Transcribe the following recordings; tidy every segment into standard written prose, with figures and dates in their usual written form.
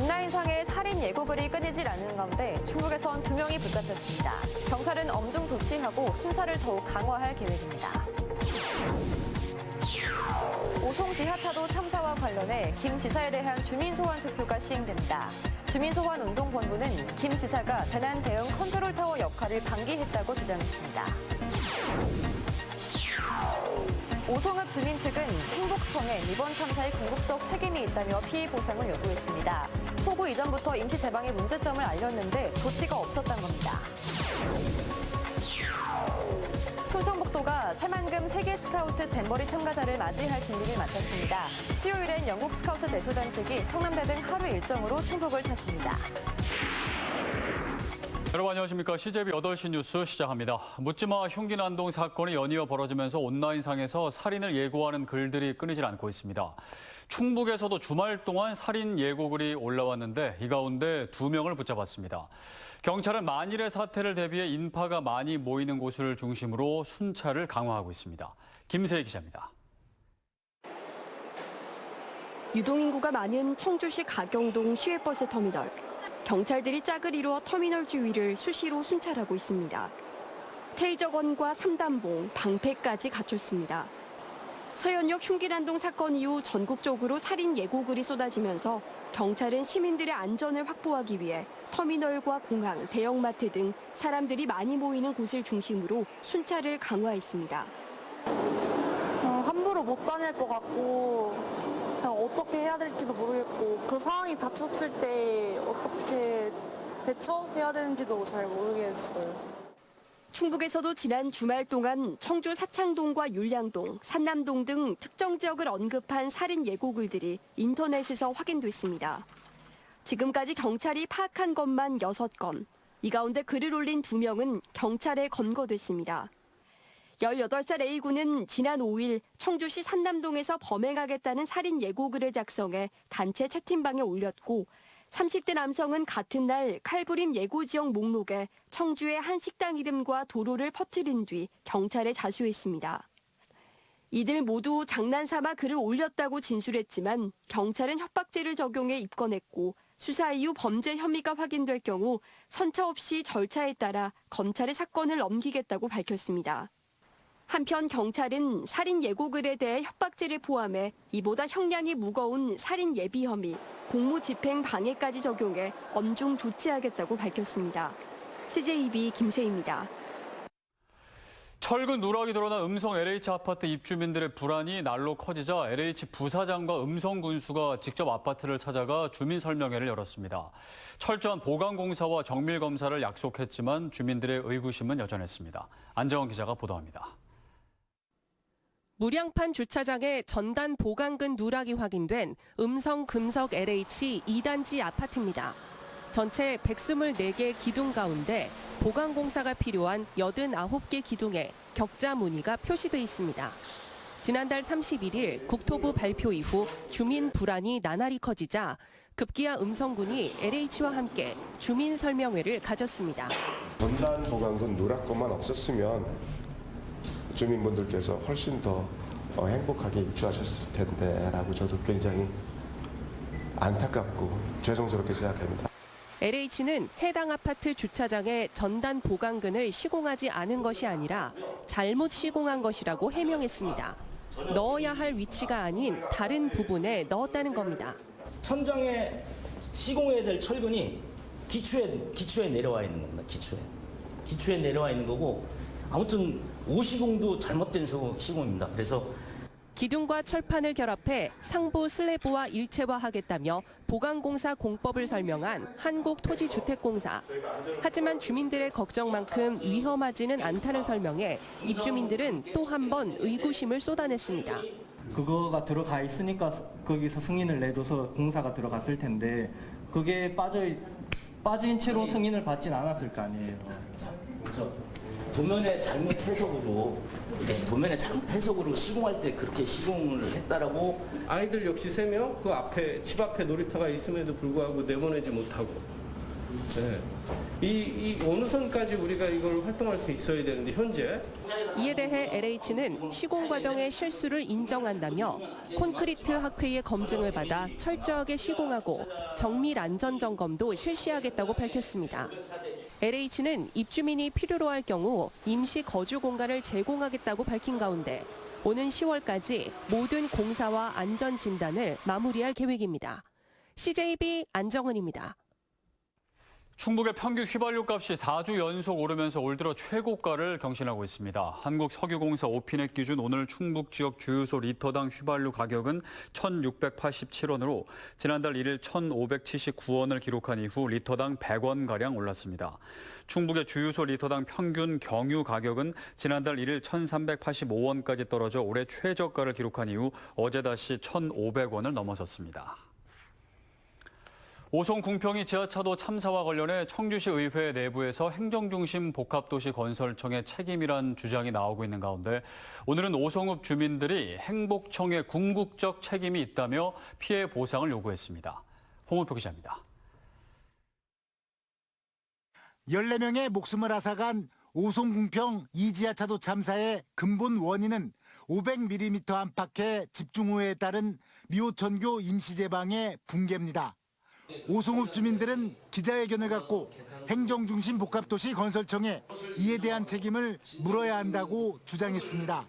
온라인상의 살인 예고글이 끊이질 않는 가운데 충북에선 2명이 붙잡혔습니다. 경찰은 엄중 조치하고 순찰을 더욱 강화할 계획입니다. 오송 지하차도 참사와 관련해 김 지사에 대한 주민소환 투표가 시행됩니다. 주민소환운동본부는 김 지사가 재난 대응 컨트롤타워 역할을 방기했다고 주장했습니다. 오송읍 주민 측은 행복청에 이번 참사에 궁극적 책임이 있다며 피해 보상을 요구했습니다. 폭우 이전부터 임시 재방의 문제점을 알렸는데 조치가 없었던 겁니다. 충청북도가 새만금 세계 스카우트 잼버리 참가자를 맞이할 준비를 마쳤습니다. 수요일엔 영국 스카우트 대표단 측이 청남대 등 하루 일정으로 충북을 찾습니다. 여러분 안녕하십니까. CJB 8시 뉴스 시작합니다. 묻지마 흉기 난동 사건이 연이어 벌어지면서 온라인상에서 살인을 예고하는 글들이 끊이질 않고 있습니다. 충북에서도 주말 동안 살인 예고글이 올라왔는데 이 가운데 2명을 붙잡았습니다. 경찰은 만일의 사태를 대비해 인파가 많이 모이는 곳을 중심으로 순찰을 강화하고 있습니다. 김세희 기자입니다. 유동인구가 많은 청주시 가경동 시외버스 터미널. 경찰들이 짝을 이루어 터미널 주위를 수시로 순찰하고 있습니다. 테이저건과 3단봉, 방패까지 갖췄습니다. 서현역 흉기난동 사건 이후 전국적으로 살인 예고글이 쏟아지면서 경찰은 시민들의 안전을 확보하기 위해 터미널과 공항, 대형마트 등 사람들이 많이 모이는 곳을 중심으로 순찰을 강화했습니다. 함부로 못 다닐 것 같고 그냥 어떻게 해야 될지도 모르겠고 그 상황이 닥쳤을 때 어떻게 대처해야 되는지도 잘 모르겠어요. 충북에서도 지난 주말 동안 청주 사창동과 율량동, 산남동 등 특정 지역을 언급한 살인 예고글들이 인터넷에서 확인됐습니다. 지금까지 경찰이 파악한 것만 6건, 이 가운데 글을 올린 2명은 경찰에 검거됐습니다. 18살 A군은 지난 5일 청주시 산남동에서 범행하겠다는 살인 예고글을 작성해 단체 채팅방에 올렸고 30대 남성은 같은 날 칼부림 예고지역 목록에 청주의 한 식당 이름과 도로를 퍼뜨린 뒤 경찰에 자수했습니다. 이들 모두 장난삼아 글을 올렸다고 진술했지만 경찰은 협박죄를 적용해 입건했고 수사 이후 범죄 혐의가 확인될 경우 선차 없이 절차에 따라 검찰에 사건을 넘기겠다고 밝혔습니다. 한편 경찰은 살인 예고글에 대해 협박죄를 포함해 이보다 형량이 무거운 살인 예비 혐의, 공무집행 방해까지 적용해 엄중 조치하겠다고 밝혔습니다. CJB 김세희입니다. 철근 누락이 드러난 음성 LH 아파트 입주민들의 불안이 날로 커지자 LH 부사장과 음성 군수가 직접 아파트를 찾아가 주민 설명회를 열었습니다. 철저한 보강공사와 정밀검사를 약속했지만 주민들의 의구심은 여전했습니다. 안정원 기자가 보도합니다. 무량판 주차장에 전단 보강근 누락이 확인된 음성 금석 LH 2단지 아파트입니다. 전체 124개 기둥 가운데 보강공사가 필요한 89개 기둥에 격자 무늬가 표시돼 있습니다. 지난달 31일 국토부 발표 이후 주민 불안이 나날이 커지자 급기야 음성군이 LH와 함께 주민 설명회를 가졌습니다. 전단 보강근 누락건만 없었으면 주민분들께서 훨씬 더 행복하게 입주하셨을 텐데라고 저도 굉장히 안타깝고 죄송스럽게 생각합니다. LH는 해당 아파트 주차장에 전단 보강근을 시공하지 않은 것이 아니라 잘못 시공한 것이라고 해명했습니다. 넣어야 할 위치가 아닌 다른 부분에 넣었다는 겁니다. 천장에 시공해야 될 철근이 기초에 내려와 있는 겁니다. 기초에 내려와 있는 거고 아무튼 오시공도 잘못된 시공입니다. 그래서 기둥과 철판을 결합해 상부 슬래브와 일체화하겠다며 보강공사 공법을 설명한 한국토지주택공사. 하지만 주민들의 걱정만큼 위험하지는 않다는 설명에 입주민들은 또 한 번 의구심을 쏟아냈습니다. 그거가 들어가 있으니까 거기서 승인을 내줘서 공사가 들어갔을 텐데 그게 빠진 채로 승인을 받진 않았을 거 아니에요. 그렇죠. 도면에 잘못 해석으로 시공할 때 그렇게 시공을 했다라고. 아이들 역시 3명 그 앞에 집 앞에 놀이터가 있음에도 불구하고 내보내지 못하고 이 어느 선까지 우리가 이걸 활동할 수 있어야 되는데 현재 이에 대해 LH는 시공 과정의 실수를 인정한다며 콘크리트 학회의 검증을 받아 철저하게 시공하고 정밀 안전 점검도 실시하겠다고 밝혔습니다. LH는 입주민이 필요로 할 경우 임시 거주 공간을 제공하겠다고 밝힌 가운데 오는 10월까지 모든 공사와 안전 진단을 마무리할 계획입니다. CJB 안정은입니다. 충북의 평균 휘발유 값이 4주 연속 오르면서 올 들어 최고가를 경신하고 있습니다. 한국석유공사 오피넷 기준 오늘 충북 지역 주유소 리터당 휘발유 가격은 1,687원으로 지난달 1일 1,579원을 기록한 이후 리터당 100원가량 올랐습니다. 충북의 주유소 리터당 평균 경유 가격은 지난달 1일 1,385원까지 떨어져 올해 최저가를 기록한 이후 어제 다시 1,500원을 넘어섰습니다. 오송 궁평이 지하차도 참사와 관련해 청주시 의회 내부에서 행정중심 복합도시 건설청의 책임이란 주장이 나오고 있는 가운데 오늘은 오송읍 주민들이 행복청의 궁극적 책임이 있다며 피해 보상을 요구했습니다. 홍은표 기자입니다. 14명의 목숨을 앗아간 오송 궁평 2지하차도 참사의 근본 원인은 500mm 안팎의 집중호우에 따른 미호천교 임시제방의 붕괴입니다. 오송읍 주민들은 기자회견을 갖고 행정중심 복합도시 건설청에 이에 대한 책임을 물어야 한다고 주장했습니다.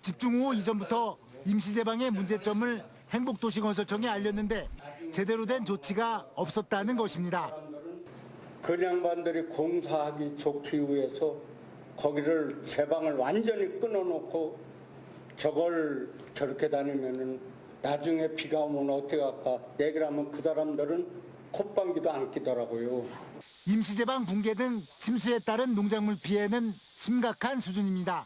집중호우 이전부터 임시제방의 문제점을 행복도시 건설청에 알렸는데 제대로 된 조치가 없었다는 것입니다. 그 양반들이 공사하기 좋기 위해서 거기를 제방을 완전히 끊어놓고 저걸 저렇게 다니면은 나중에 비가 오면 어떻게 할까 얘기를 하면 그 사람들은 콧방귀도 안 끼더라고요. 임시제방 붕괴 등 침수에 따른 농작물 피해는 심각한 수준입니다.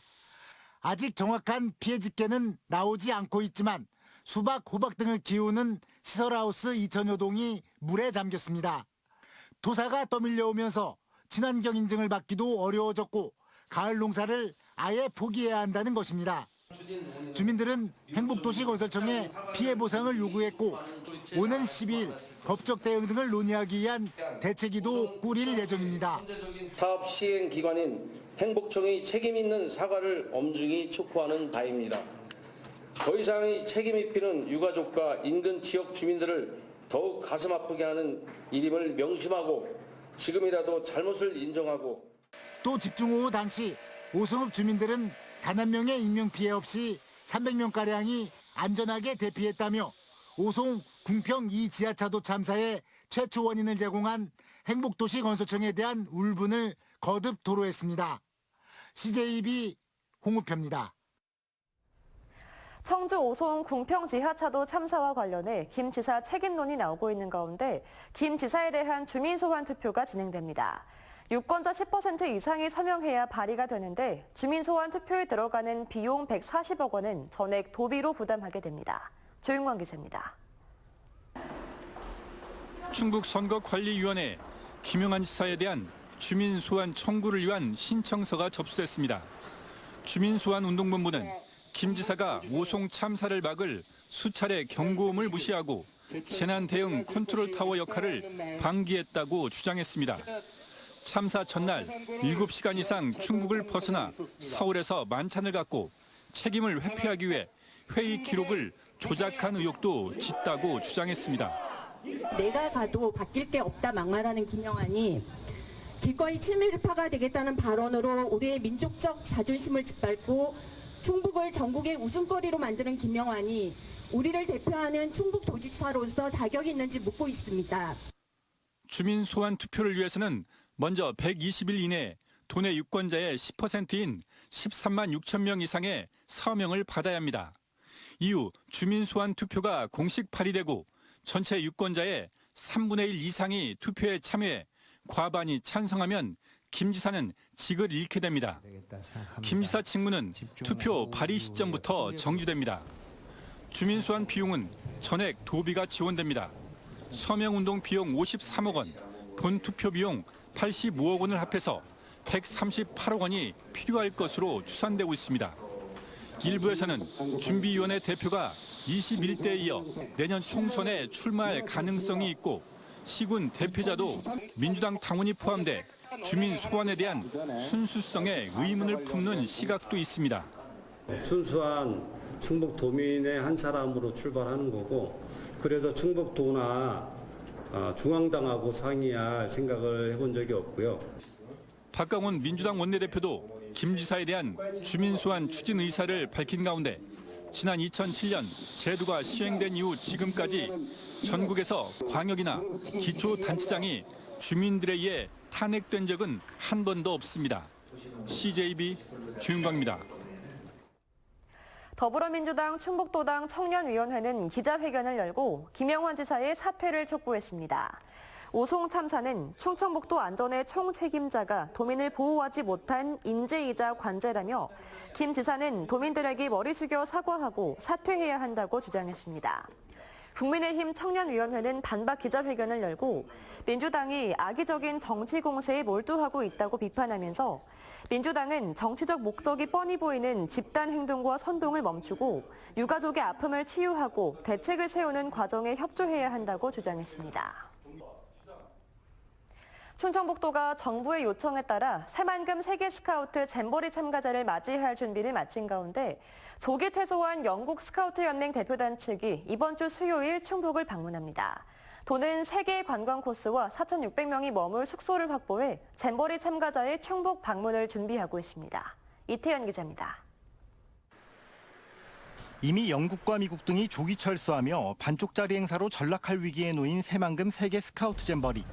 아직 정확한 피해 집계는 나오지 않고 있지만 수박, 호박 등을 키우는 시설하우스 2천여 동이 물에 잠겼습니다. 토사가 떠밀려오면서 친환경 인증을 받기도 어려워졌고 가을 농사를 아예 포기해야 한다는 것입니다. 주민들은 행복도시 건설청에 피해 보상을 요구했고 오는 12일 법적 대응 등을 논의하기 위한 대책위도 꾸릴 예정입니다. 사업 시행 기관인 행복청이 책임 있는 사과를 엄중히 촉구하는 바입니다. 더 이상의 책임 입히는 유가족과 인근 지역 주민들을 더욱 가슴 아프게 하는 일임을 명심하고 지금이라도 잘못을 인정하고 또 집중호우 당시 오송읍 주민들은 단 한 명의 인명피해 없이 300명가량이 안전하게 대피했다며 오송 궁평 2지하차도 참사의 최초 원인을 제공한 행복도시 건설청에 대한 울분을 거듭 토로했습니다. CJB 홍우표입니다. 청주 오송 궁평 지하차도 참사와 관련해 김 지사 책임론이 나오고 있는 가운데 김 지사에 대한 주민 소환 투표가 진행됩니다. 유권자 10% 이상이 서명해야 발의가 되는데 주민 소환 투표에 들어가는 비용 140억 원은 전액 도비로 부담하게 됩니다. 조윤광 기자입니다. 충북선거관리위원회 김용한 지사에 대한 주민 소환 청구를 위한 신청서가 접수됐습니다. 주민 소환 운동본부는 김 지사가 오송 참사를 막을 수차례 경고음을 무시하고 재난 대응 컨트롤타워 역할을 방기했다고 주장했습니다. 참사 전날 7시간 이상 충북을 벗어나 서울에서 만찬을 갖고 책임을 회피하기 위해 회의 기록을 조작한 의혹도 짙다고 주장했습니다. 내가 가도 바뀔 게 없다 막말하는 김영환이 기꺼이 친일파가 되겠다는 발언으로 우리의 민족적 자존심을 짓밟고 충북을 전국의 웃음거리로 만드는 김영환이 우리를 대표하는 충북도지사로서 자격이 있는지 묻고 있습니다. 주민 소환 투표를 위해서는 먼저 120일 이내에 도내 유권자의 10%인 13만 6천 명 이상의 서명을 받아야 합니다. 이후 주민 소환 투표가 공식 발의되고 전체 유권자의 3분의 1 이상이 투표에 참여해 과반이 찬성하면 김 지사는 직을 잃게 됩니다. 김 지사 직무는 투표 발의 시점부터 정지됩니다. 주민 소환 비용은 전액 도비가 지원됩니다. 서명운동 비용 53억 원, 본투표 비용 85억 원을 합해서 138억 원이 필요할 것으로 추산되고 있습니다. 일부에서는 준비위원회 대표가 21대에 이어 내년 총선에 출마할 가능성이 있고 시군 대표자도 민주당 당원이 포함돼 주민 소환에 대한 순수성에 의문을 품는 시각도 있습니다. 순수한 충북도민의 한 사람으로 출발하는 거고, 그래서 충북도나 중앙당하고 상의할 생각을 해본 적이 없고요. 박강원 민주당 원내대표도 김 지사에 대한 주민 소환 추진 의사를 밝힌 가운데 지난 2007년 제도가 시행된 이후 지금까지 전국에서 광역이나 기초단체장이 주민들에 의해 탄핵된 적은 한 번도 없습니다. CJB 주윤광입니다. 더불어민주당 충북도당 청년위원회는 기자회견을 열고 김영환 지사의 사퇴를 촉구했습니다. 오송 참사는 충청북도 안전의 총책임자가 도민을 보호하지 못한 인재이자 관제라며 김 지사는 도민들에게 머리 숙여 사과하고 사퇴해야 한다고 주장했습니다. 국민의힘 청년위원회는 반박 기자회견을 열고 민주당이 악의적인 정치 공세에 몰두하고 있다고 비판하면서 민주당은 정치적 목적이 뻔히 보이는 집단 행동과 선동을 멈추고 유가족의 아픔을 치유하고 대책을 세우는 과정에 협조해야 한다고 주장했습니다. 충청북도가 정부의 요청에 따라 새만금 세계 스카우트 잼버리 참가자를 맞이할 준비를 마친 가운데 조기 퇴소한 영국 스카우트 연맹 대표단 측이 이번 주 수요일 충북을 방문합니다. 도는 세계 관광 코스와 4,600명이 머물 숙소를 확보해 잼버리 참가자의 충북 방문을 준비하고 있습니다. 이태현 기자입니다. 이미 영국과 미국 등이 조기 철수하며 반쪽짜리 행사로 전락할 위기에 놓인 새만금 세계 스카우트 잼버리.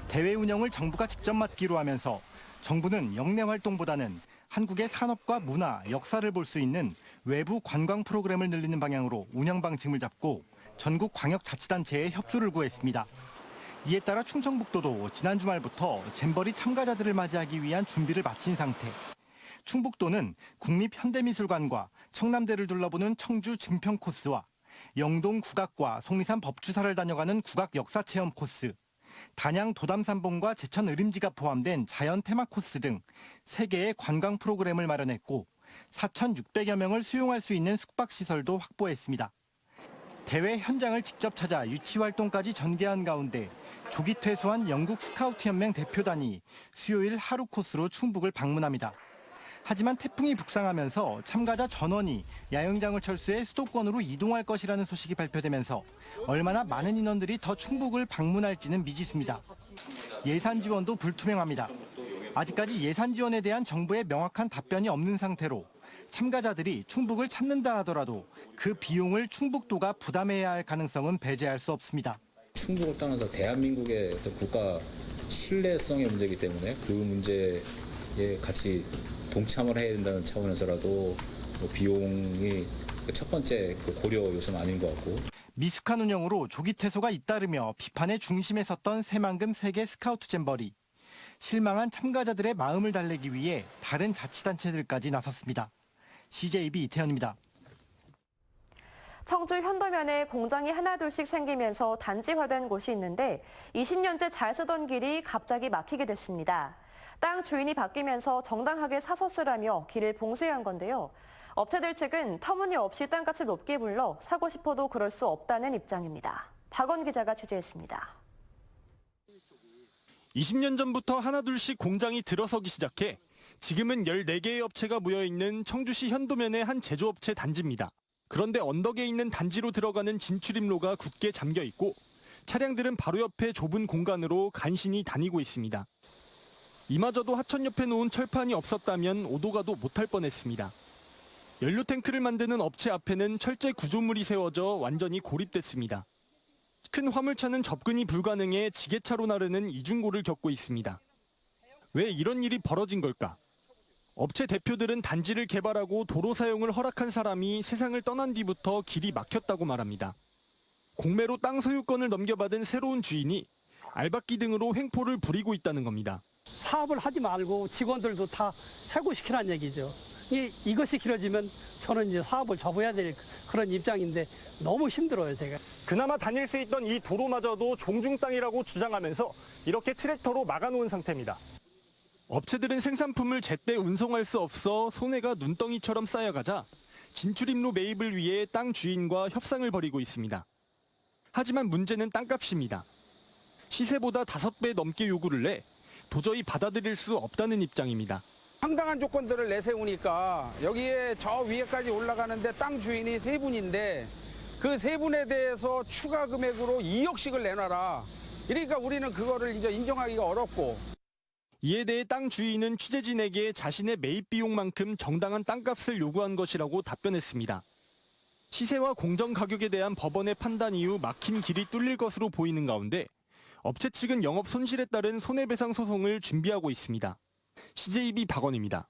대회 운영을 정부가 직접 맡기로 하면서 정부는 영내 활동보다는 한국의 산업과 문화, 역사를 볼 수 있는 외부 관광 프로그램을 늘리는 방향으로 운영 방침을 잡고 전국 광역자치단체에 협조를 구했습니다. 이에 따라 충청북도도 지난 주말부터 잼버리 참가자들을 맞이하기 위한 준비를 마친 상태. 충북도는 국립현대미술관과 청남대를 둘러보는 청주 증평 코스와 영동 국악과 속리산 법주사를 다녀가는 국악 역사체험 코스, 단양 도담산봉과 제천 의림지가 포함된 자연 테마 코스 등 3개의 관광 프로그램을 마련했고 4,600여 명을 수용할 수 있는 숙박시설도 확보했습니다. 대회 현장을 직접 찾아 유치활동까지 전개한 가운데 조기 퇴소한 영국 스카우트 연맹 대표단이 수요일 하루 코스로 충북을 방문합니다. 하지만 태풍이 북상하면서 참가자 전원이 야영장을 철수해 수도권으로 이동할 것이라는 소식이 발표되면서 얼마나 많은 인원들이 더 충북을 방문할지는 미지수입니다. 예산 지원도 불투명합니다. 아직까지 예산 지원에 대한 정부의 명확한 답변이 없는 상태로 참가자들이 충북을 찾는다 하더라도 그 비용을 충북도가 부담해야 할 가능성은 배제할 수 없습니다. 충북을 떠나서 대한민국의 국가 신뢰성의 문제이기 때문에 그 문제에 같이 동참을 해야 된다는 차원에서라도 비용이 첫 번째 고려 요소는 아닌 것 같고. 미숙한 운영으로 조기 퇴소가 잇따르며 비판의 중심에 섰던 새만금 세계 스카우트 잼버리. 실망한 참가자들의 마음을 달래기 위해 다른 자치단체들까지 나섰습니다. CJB 이태현입니다. 청주 현도면에 공장이 하나둘씩 생기면서 단지화된 곳이 있는데 20년째 잘 쓰던 길이 갑자기 막히게 됐습니다. 땅 주인이 바뀌면서 정당하게 사서 쓰라며 길을 봉쇄한 건데요. 업체들 측은 터무니없이 땅값을 높게 불러 사고 싶어도 그럴 수 없다는 입장입니다. 박원 기자가 취재했습니다. 20년 전부터 하나둘씩 공장이 들어서기 시작해 지금은 14개의 업체가 모여있는 청주시 현도면의 한 제조업체 단지입니다. 그런데 언덕에 있는 단지로 들어가는 진출입로가 굳게 잠겨 있고 차량들은 바로 옆에 좁은 공간으로 간신히 다니고 있습니다. 이마저도 하천 옆에 놓은 철판이 없었다면 오도 가도 못할 뻔했습니다. 연료 탱크를 만드는 업체 앞에는 철제 구조물이 세워져 완전히 고립됐습니다. 큰 화물차는 접근이 불가능해 지게차로 나르는 이중고를 겪고 있습니다. 왜 이런 일이 벌어진 걸까? 업체 대표들은 단지를 개발하고 도로 사용을 허락한 사람이 세상을 떠난 뒤부터 길이 막혔다고 말합니다. 공매로 땅 소유권을 넘겨받은 새로운 주인이 알박기 등으로 횡포를 부리고 있다는 겁니다. 사업을 하지 말고 직원들도 다 해고시키라는 얘기죠. 이것이 길어지면 저는 이제 사업을 접어야 될 그런 입장인데 너무 힘들어요, 제가. 그나마 다닐 수 있던 이 도로마저도 종중 땅이라고 주장하면서 이렇게 트랙터로 막아놓은 상태입니다. 업체들은 생산품을 제때 운송할 수 없어 손해가 눈덩이처럼 쌓여가자 진출입로 매입을 위해 땅 주인과 협상을 벌이고 있습니다. 하지만 문제는 땅값입니다. 시세보다 5배 넘게 요구를 내 도저히 받아들일 수 없다는 입장입니다. 상당한 조건들을 내세우니까 여기에 저 위에까지 올라가는데 땅 주인이 3분인데 그 3분에 대해서 추가 금액으로 2억씩을 내놔라. 그러니까 우리는 그거를 이제 인정하기가 어렵고. 이에 대해 땅 주인은 취재진에게 자신의 매입 비용만큼 정당한 땅값을 요구한 것이라고 답변했습니다. 시세와 공정 가격에 대한 법원의 판단 이후 막힌 길이 뚫릴 것으로 보이는 가운데 업체 측은 영업 손실에 따른 손해배상 소송을 준비하고 있습니다. CJB 박원입니다.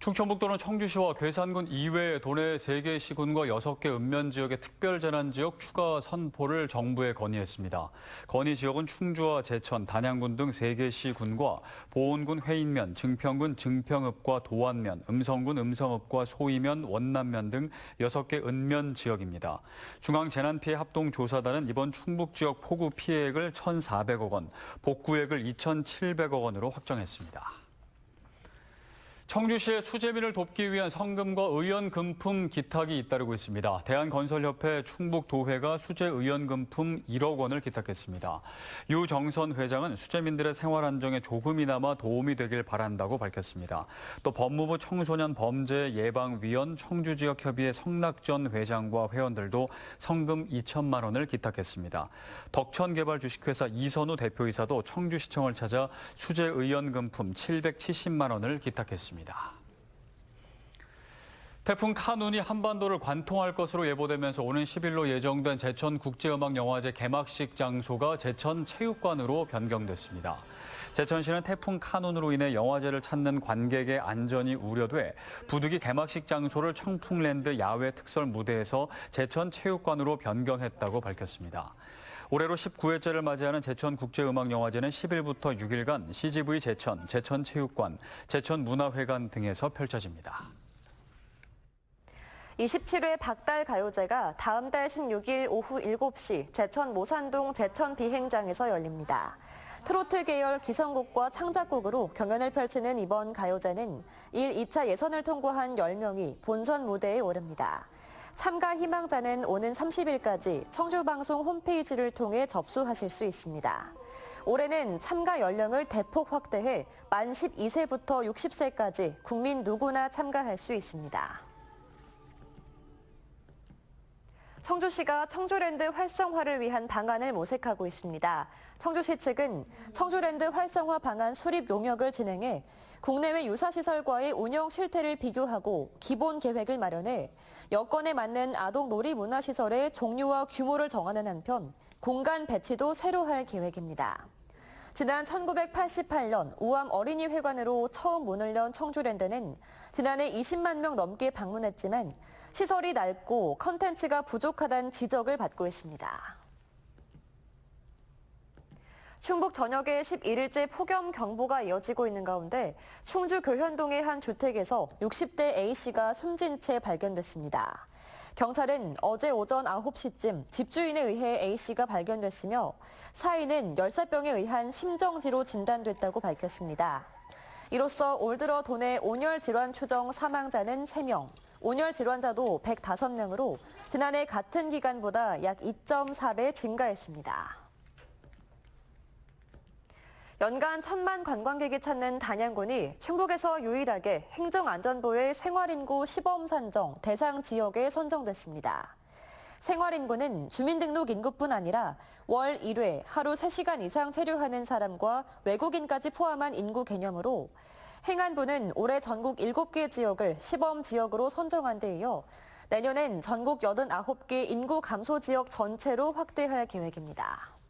충청북도는 청주시와 괴산군 이외의 도내 3개 시군과 6개 읍면지역의 특별재난지역 추가 선포를 정부에 건의했습니다. 건의 지역은 충주와 제천, 단양군 등 3개 시군과 보은군 회인면, 증평군 증평읍과 도안면, 음성군 음성읍과 소이면, 원남면 등 6개 읍면 지역입니다. 중앙재난피해합동조사단은 이번 충북지역 폭우 피해액을 1,400억 원, 복구액을 2,700억 원으로 확정했습니다. 청주시의 수재민을 돕기 위한 성금과 의원금품 기탁이 잇따르고 있습니다. 대한건설협회 충북도회가 수재의원금품 1억 원을 기탁했습니다. 유정선 회장은 수재민들의 생활 안정에 조금이나마 도움이 되길 바란다고 밝혔습니다. 또 법무부 청소년범죄예방위원 청주지역협의회 성낙전 회장과 회원들도 성금 2천만 원을 기탁했습니다. 덕천개발 주식회사 이선우 대표이사도 청주시청을 찾아 수재의원금품 770만 원을 기탁했습니다. 태풍 카눈이 한반도를 관통할 것으로 예보되면서 오는 10일로 예정된 제천국제음악영화제 개막식 장소가 제천체육관으로 변경됐습니다. 제천시는 태풍 카눈으로 인해 영화제를 찾는 관객의 안전이 우려돼 부득이 개막식 장소를 청풍랜드 야외 특설 무대에서 제천체육관으로 변경했다고 밝혔습니다. 올해로 19회째를 맞이하는 제천국제음악영화제는 10일부터 6일간 CGV 제천, 제천체육관, 제천문화회관 등에서 펼쳐집니다. 27회 박달가요제가 다음 달 16일 오후 7시 제천 모산동 제천비행장에서 열립니다. 트로트 계열 기성곡과 창작곡으로 경연을 펼치는 이번 가요제는 2차 예선을 통과한 10명이 본선 무대에 오릅니다. 참가 희망자는 오는 30일까지 청주방송 홈페이지를 통해 접수하실 수 있습니다. 올해는 참가 연령을 대폭 확대해 만 12세부터 60세까지 국민 누구나 참가할 수 있습니다. 청주시가 청주랜드 활성화를 위한 방안을 모색하고 있습니다. 청주시 측은 청주랜드 활성화 방안 수립 용역을 진행해 국내외 유사시설과의 운영 실태를 비교하고 기본 계획을 마련해 여건에 맞는 아동 놀이문화시설의 종류와 규모를 정하는 한편 공간 배치도 새로 할 계획입니다. 지난 1988년 우암 어린이회관으로 처음 문을 연 청주랜드는 지난해 20만 명 넘게 방문했지만 시설이 낡고 컨텐츠가 부족하다는 지적을 받고 있습니다. 충북 전역에 11일째 폭염 경보가 이어지고 있는 가운데 충주 교현동의 한 주택에서 60대 A씨가 숨진 채 발견됐습니다. 경찰은 어제 오전 9시쯤 집주인에 의해 A씨가 발견됐으며 사인은 열사병에 의한 심정지로 진단됐다고 밝혔습니다. 이로써 올 들어 도내 온열 질환 추정 사망자는 3명, 온열 질환자도 105명으로 지난해 같은 기간보다 약 2.4배 증가했습니다. 연간 1,000만 관광객이 찾는 단양군이 충북에서 유일하게 행정안전부의 생활인구 시범 산정 대상 지역에 선정됐습니다. 생활인구는 주민등록 인구뿐 아니라 월 1회 하루 3시간 이상 체류하는 사람과 외국인까지 포함한 인구 개념으로 행안부는 올해 전국 7개 지역을 시범 지역으로 선정한 데 이어 내년엔 전국 89개 인구 감소 지역 전체로 확대할 계획입니다.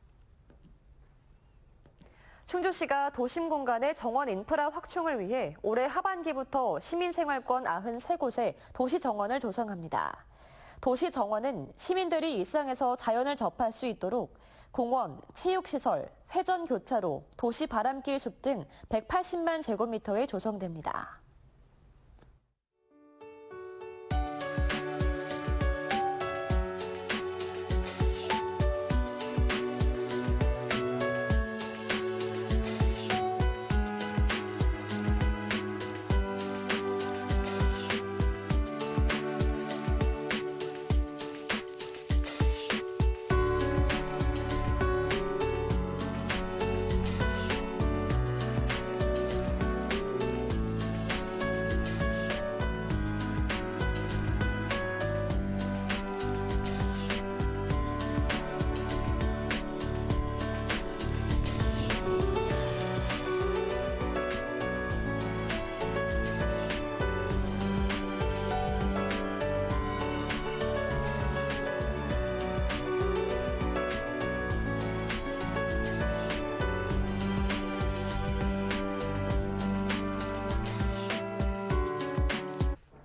충주시가 도심 공간의 정원 인프라 확충을 위해 올해 하반기부터 시민생활권 93곳에 도시정원을 조성합니다. 도시정원은 시민들이 일상에서 자연을 접할 수 있도록 공원, 체육시설, 회전교차로, 도시 바람길 숲 등 180만 제곱미터에 조성됩니다.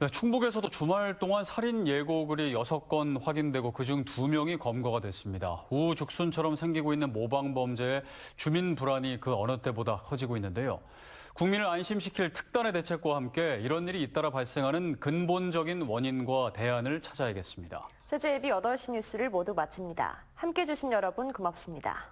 네, 충북에서도 주말 동안 살인 예고글이 6건 확인되고 그중 2명이 검거가 됐습니다. 우후죽순처럼 생기고 있는 모방범죄에 주민 불안이 그 어느 때보다 커지고 있는데요. 국민을 안심시킬 특단의 대책과 함께 이런 일이 잇따라 발생하는 근본적인 원인과 대안을 찾아야겠습니다. CJB 8시 뉴스를 모두 마칩니다. 함께해 주신 여러분 고맙습니다.